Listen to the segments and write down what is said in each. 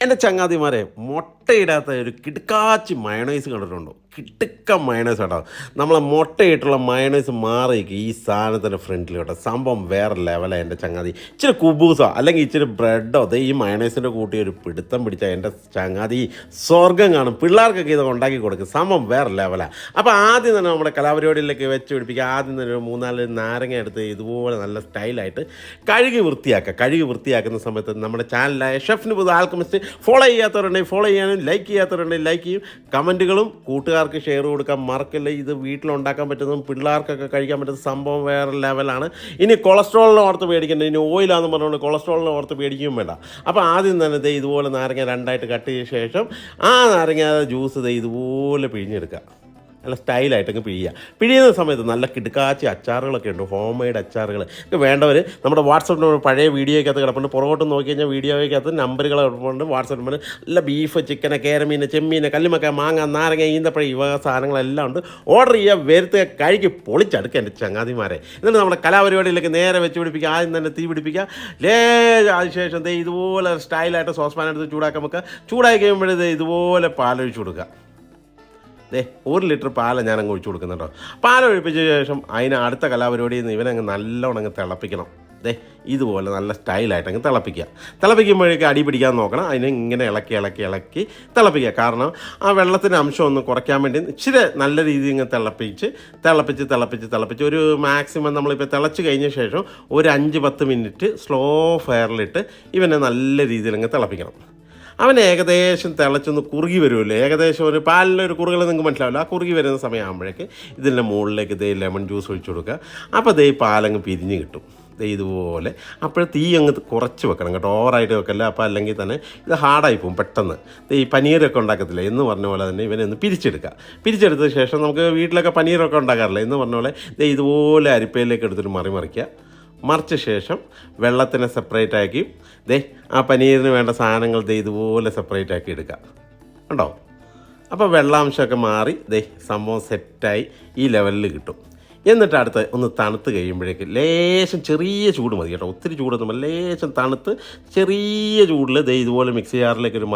എൻ്റെ ചങ്ങാതിമാരെ മുട്ടയിടാത്ത ഒരു കിടുക്കാച്ചി മയണൈസ് കണ്ടിട്ടുണ്ടോ? കിടുക്ക മയണൈസ് കേട്ടോ. നമ്മളെ മുട്ടയിട്ടുള്ള മയണൈസ് മാറിയിരിക്കും ഈ സാധനത്തിൻ്റെ ഫ്രണ്ടിൽ കേട്ടോ. സംഭവം വേറെ ലെവലാണ് എൻ്റെ ചങ്ങാതി. ഇച്ചിരി കുബൂസോ അല്ലെങ്കിൽ ഇച്ചിരി ബ്രെഡോ അതേ ഈ മയണൈസിൻ്റെ കൂട്ടി ഒരു പിടുത്തം പിടിച്ചാൽ എൻ്റെ ചങ്ങാതി സ്വർഗം കാണും. പിള്ളേർക്കൊക്കെ ഇത് ഉണ്ടാക്കി കൊടുക്കും. സംഭവം വേറെ ലെവലാണ്. അപ്പോൾ ആദ്യം തന്നെ നമ്മുടെ കലാപരിപാടിയിലേക്ക് വെച്ച് പിടിപ്പിക്കുക. ആദ്യം തന്നെ ഒരു 3-4 നാരങ്ങ എടുത്ത് ഇതുപോലെ നല്ല സ്റ്റൈലായിട്ട് കഴുകി വൃത്തിയാക്കുക. കഴുകി വൃത്തിയാക്കുന്ന സമയത്ത് നമ്മുടെ ചാനലായ ഷെഫ് നിബുദ് ആൽക്കെമിസ്റ്റ് ഫോളോ ചെയ്യാത്തവരുണ്ടെങ്കിൽ ഫോളോ ചെയ്യാനും ലൈക്ക് ചെയ്യാത്തവരുണ്ടെങ്കിൽ ലൈക്ക് ചെയ്യും. കമൻറ്റുകളും കൂട്ടുകാർക്ക് ഷെയർ കൊടുക്കാൻ മറക്കില്ല. ഇത് വീട്ടിലുണ്ടാക്കാൻ പറ്റുന്നതും പിള്ളേർക്കൊക്കെ കഴിക്കാൻ പറ്റുന്ന സംഭവം വേറെ ലെവലാണ്. ഇനി കൊളസ്ട്രോളിനെ ഓർത്ത് പേടിക്കേണ്ട, ഇനി ഓയിലാണെന്ന് പറഞ്ഞുകൊണ്ട് കൊളസ്ട്രോളിനെ ഓർത്ത് പേടിക്കുകയും വേണ്ട. അപ്പോൾ ആദ്യം തന്നെ ഇതുപോലെ നാരങ്ങ രണ്ടായിട്ട് കട്ട് ചെയ്ത ശേഷം ആ നാരങ്ങ ജ്യൂസ് ഇതുപോലെ പിഴിഞ്ഞെടുക്കുക. നല്ല സ്റ്റൈലായിട്ടൊക്കെ പിഴിയുന്ന സമയത്ത് നല്ല കിടുക്കാച്ചി അച്ചാറുകളൊക്കെ ഉണ്ട്, ഹോം മെയ്ഡ് അച്ചാറുകൾ. വേണ്ടവർ നമ്മുടെ വാട്സപ്പ് നമ്പർ പഴയ വീഡിയോയ്ക്കകത്ത് കിടപ്പുണ്ട്. പുറകോട്ട് നോക്കി കഴിഞ്ഞാൽ വീഡിയോയ്ക്കകത്ത് നമ്പറുകൾ കിടപ്പുണ്ട്. വാട്സപ്പ് നമ്പർ നല്ല ബീഫ്, ചിക്കൻ, കേരമീൻ, ചെമ്മീൻ, കല്ലുമക്ക, മാങ്ങ, നാരങ്ങ, ഈന്തപ്പഴം ഇവ സാധനങ്ങളെല്ലാം ഉണ്ട്. ഓർഡർ ചെയ്യുക, വരുത്തുക, കഴുകി പൊളിച്ചടുക്കുക എൻ്റെ ചങ്ങാതിമാരെ. എന്നിട്ട് നമ്മുടെ കലാപരിപാടിയിലേക്ക് നേരെ വെച്ച് പിടിപ്പിക്കുക. ആദ്യം തന്നെ തീ പിടിപ്പിക്കുക. അതിനുശേഷം ഇതുപോലെ സ്റ്റൈലായിട്ട് സോസ് പാൻ എടുത്ത് ചൂടാക്കാൻ വെക്കുക. ചൂടായി കഴിയുമ്പോഴേ ഇതുപോലെ പാലൊഴിച്ച് കൊടുക്കുക. 1 ലിറ്റർ പാല ഞാനങ്ങ് ഒഴിച്ചു കൊടുക്കുന്നുണ്ടോ. പാലൊഴിപ്പിച്ച ശേഷം അതിന് അടുത്ത കലാപരിപാടിയിൽ നിന്ന് ഇവനങ്ങ് നല്ലോണം അങ്ങ് തിളപ്പിക്കണം. ഇതുപോലെ നല്ല സ്റ്റൈലായിട്ട് അങ്ങ് തിളപ്പിക്കുമ്പോഴേക്ക് അടി പിടിക്കാൻ നോക്കണം. അതിനെ ഇങ്ങനെ ഇളക്കി തിളപ്പിക്കുക. കാരണം ആ വെള്ളത്തിൻ്റെ അംശം ഒന്ന് കുറയ്ക്കാൻ വേണ്ടി ഇച്ചിരി നല്ല രീതിയിൽ ഇങ്ങ് തിളപ്പിച്ച് ഒരു മാക്സിമം നമ്മളിപ്പോൾ തിളച്ച് കഴിഞ്ഞ ശേഷം ഒരു 5-10 മിനിറ്റ് സ്ലോ ഫയറിലിട്ട് ഇവനെ നല്ല രീതിയിൽ അങ്ങ് തിളപ്പിക്കണം. അവൻ ഏകദേശം തിളച്ചൊന്ന് കുറുകി വരുമല്ലോ. ഏകദേശം ഒരു പാലിലൊരു കുറുകൾ നിങ്ങൾക്ക് മനസ്സിലാവില്ല. ആ കുറുകി വരുന്ന സമയമാകുമ്പോഴേക്ക് ഇതിൻ്റെ മുകളിലേക്ക് ലെമൺ ജ്യൂസ് ഒഴിച്ചു കൊടുക്കുക. അപ്പോൾ പാലങ്ങ് പിരിഞ്ഞ് കിട്ടും. ഇതുപോലെ അപ്പോൾ തീ അങ്ങ് കുറച്ച് വെക്കണം കേട്ടോ, ഓവറായിട്ട് വെക്കല്ല. അപ്പോൾ അല്ലെങ്കിൽ തന്നെ ഇത് ഹാർഡായി പോകും പെട്ടെന്ന്. ഈ പനീരൊക്കെ ഉണ്ടാക്കത്തില്ല എന്ന് പറഞ്ഞ പോലെ തന്നെ ഇവനെ ഒന്ന് പിരിച്ചെടുത്ത ശേഷം നമുക്ക് വീട്ടിലൊക്കെ പനീരൊക്കെ ഉണ്ടാക്കാറില്ല എന്ന് പറഞ്ഞ പോലെ ഇതുപോലെ അരിപ്പയിലേക്ക് എടുത്തിട്ട് മറിച്ച ശേഷം വെള്ളത്തിനെ സെപ്പറേറ്റ് ആക്കി ആ പനീരിന് വേണ്ട സാധനങ്ങൾ ഇതുപോലെ സെപ്പറേറ്റ് ആക്കി എടുക്കുക. കണ്ടോ? അപ്പോൾ വെള്ളാംശമൊക്കെ മാറി സംഭവം സെറ്റായി ഈ ലെവലിൽ കിട്ടും. എന്നിട്ട് അടുത്ത് ഒന്ന് തണുത്ത് കഴിയുമ്പോഴേക്ക് ലേശം ചെറിയ ചൂട് മതി കേട്ടോ, ഒത്തിരി ചൂടൊന്നും ലേശം തണുത്ത് ചെറിയ ചൂടിൽ ഇതുപോലെ മിക്സി ജാറിലേക്ക് ഒരു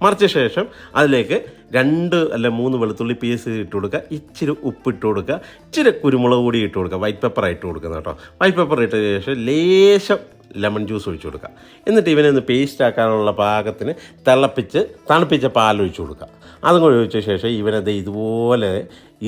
മറിച്ച ശേഷം അതിലേക്ക് 2 അല്ല 3 വെളുത്തുള്ളി പീസ് ഇട്ട് കൊടുക്കുക. ഇച്ചിരി ഉപ്പിട്ട് കൊടുക്കുക. ഇച്ചിരി കുരുമുളക് പൊടി ഇട്ട് കൊടുക്കുക. വൈറ്റ് പെപ്പർ ഇട്ട് കൊടുക്കുന്നത് കേട്ടോ. വൈറ്റ് പെപ്പർ ഇട്ട ശേഷം ലേശം ലെമൺ ജ്യൂസ് ഒഴിച്ചു കൊടുക്കുക. എന്നിട്ട് ഇവനെ ഒന്ന് പേസ്റ്റ് ആക്കാനുള്ള പാകത്തിന് തണുപ്പിച്ച പാലൊഴിച്ച് കൊടുക്കുക. അതും കൂടി ഒഴിച്ച ശേഷം ഇവനത് ഇതുപോലെ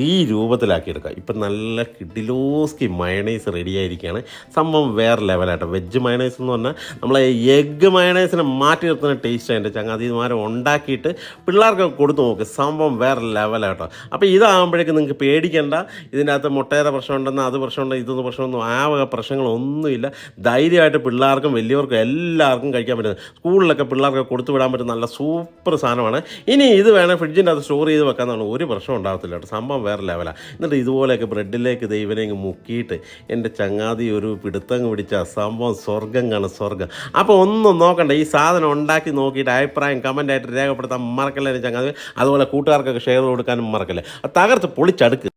ഈ രൂപത്തിലാക്കിയെടുക്കുക. ഇപ്പം നല്ല കിഡിലോസ്കി മയണൈസ് റെഡിയായിരിക്കുകയാണ്. സംഭവം വേറെ ലെവലായിട്ട്. വെജ് മയണൈസ് എന്ന് പറഞ്ഞാൽ നമ്മളെ എഗ്ഗ് മയണൈസിനെ മാറ്റി നിർത്തുന്ന ടേസ്റ്റാണ് എൻ്റെ ചങ്ങാതിമാരെ. ഉണ്ടാക്കിയിട്ട് പിള്ളേർക്ക് കൊടുത്തു നോക്ക്. സംഭവം വേറെ ലെവലായിട്ടോ. അപ്പോൾ ഇതാകുമ്പോഴേക്കും നിങ്ങൾക്ക് പേടിക്കേണ്ട. ഇതിൻ്റെ അകത്ത് മുട്ടയുടെ പ്രശ്നമുണ്ടെന്ന് അത് പ്രശ്നമുണ്ട് ഇതൊന്നും പ്രശ്നമൊന്നും ആ വക പ്രശ്നങ്ങളൊന്നുമില്ല. ധൈര്യമായിട്ട് പിള്ളേർക്കും വലിയവർക്കും എല്ലാവർക്കും കഴിക്കാൻ പറ്റുന്നത്. സ്കൂളിലൊക്കെ പിള്ളേർക്ക് കൊടുത്തു വിടാൻ പറ്റുന്ന നല്ല സൂപ്പർ സാധനമാണ്. ഇനി ഇത് വേണേൽ ഫ്രിഡ്ജിൻ്റെ അകത്ത് സ്റ്റോർ ചെയ്ത് വെക്കാമെന്നാണ്, ഒരു പ്രശ്നം ഉണ്ടാകത്തില്ല കേട്ടോ. സംഭവം വേറെ ലെവലാണ്. എന്നിട്ട് ഇതുപോലെയൊക്കെ ബ്രെഡിലേക്ക് ഇവനെങ്ങ് മുക്കിയിട്ട് എൻ്റെ ചങ്ങാതി ഒരു പിടുത്തങ്ങ് പിടിച്ച സംഭവം സ്വർഗം കാണും, സ്വർഗം. അപ്പോൾ ഒന്നും നോക്കണ്ട, ഈ സാധനം ഉണ്ടാക്കി നോക്കിയിട്ട് അഭിപ്രായം കമൻ്റായിട്ട് രേഖപ്പെടുത്താൻ മറക്കല്ലേ ചങ്ങാതി. അതുപോലെ കൂട്ടുകാർക്കൊക്കെ ഷെയർ കൊടുക്കാനും മറക്കല്ലേ. തകർത്ത് പൊളിച്ചടുക്ക്.